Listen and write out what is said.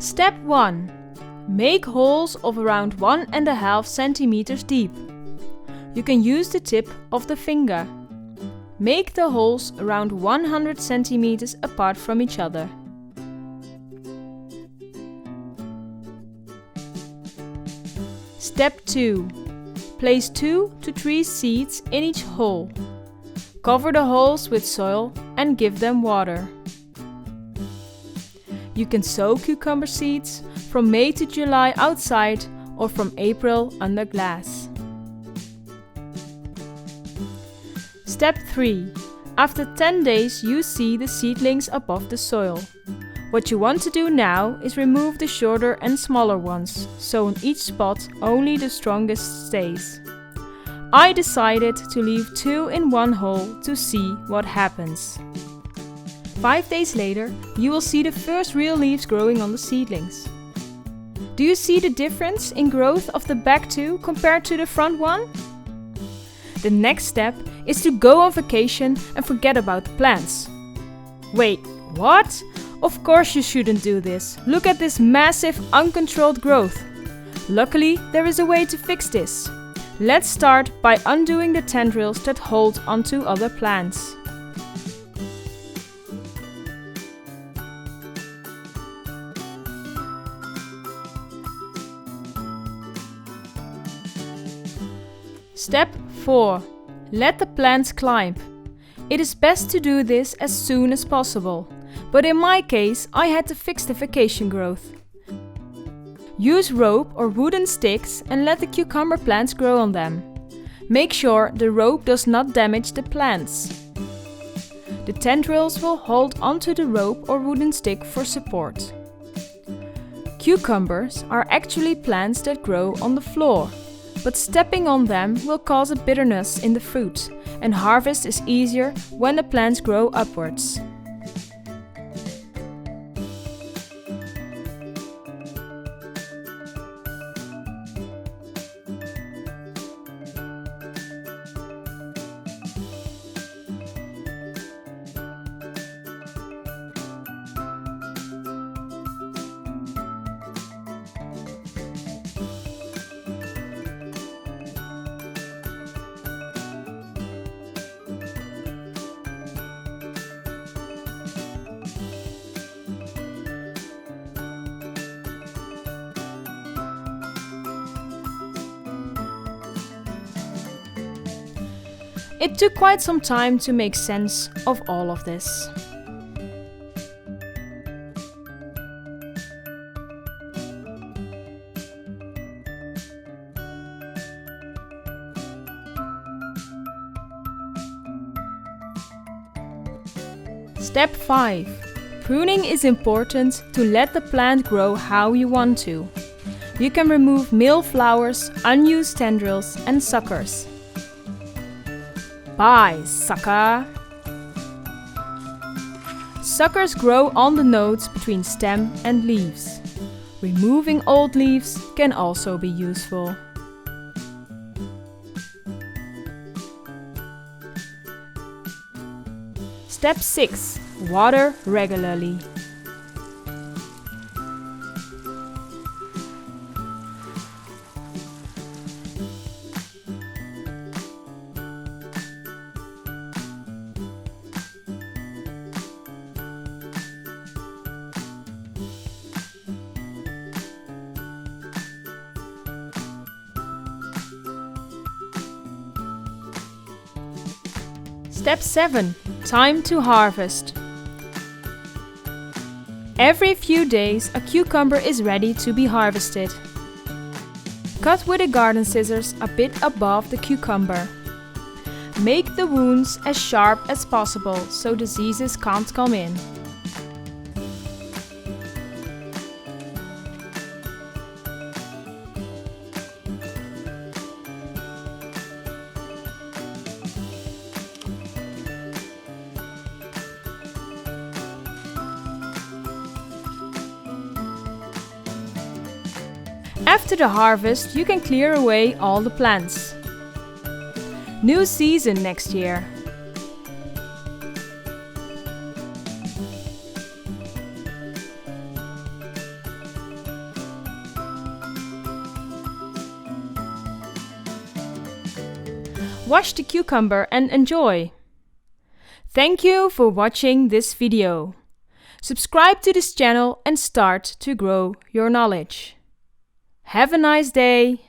Step 1. Make holes of around 1.5 centimeters deep. You can use the tip of the finger. Make the holes around 100 centimeters apart from each other. Step 2. Place 2 to 3 seeds in each hole. Cover the holes with soil and give them water. You can sow cucumber seeds from May to July outside or from April under glass. Step 3. After 10 days you see the seedlings above the soil. What you want to do now is remove the shorter and smaller ones, so on each spot only the strongest stays. I decided to leave 2 in one hole to see what happens. 5 days later, you will see the first real leaves growing on the seedlings. Do you see the difference in growth of the back two compared to the front one? The next step is to go on vacation and forget about the plants. Wait, what? Of course you shouldn't do this. Look at this massive, uncontrolled growth. Luckily, there is a way to fix this. Let's start by undoing the tendrils that hold onto other plants. Step 4. Let the plants climb. It is best to do this as soon as possible, but in my case I had to fix the vacation growth. Use rope or wooden sticks and let the cucumber plants grow on them. Make sure the rope does not damage the plants. The tendrils will hold onto the rope or wooden stick for support. Cucumbers are actually plants that grow on the floor, but stepping on them will cause a bitterness in the fruit, and harvest is easier when the plants grow upwards. It took quite some time to make sense of all of this. Step 5. Pruning is important to let the plant grow how you want to. You can remove male flowers, unused tendrils and suckers. Bye, sucker! Suckers grow on the nodes between stem and leaves. Removing old leaves can also be useful. Step 6. Water regularly. Step 7. Time to harvest. Every few days a cucumber is ready to be harvested. Cut with a garden scissors a bit above the cucumber. Make the wounds as sharp as possible so diseases can't come in. After the harvest, you can clear away all the plants. New season next year. Wash the cucumber and enjoy! Thank you for watching this video. Subscribe to this channel and start to grow your knowledge. Have a nice day!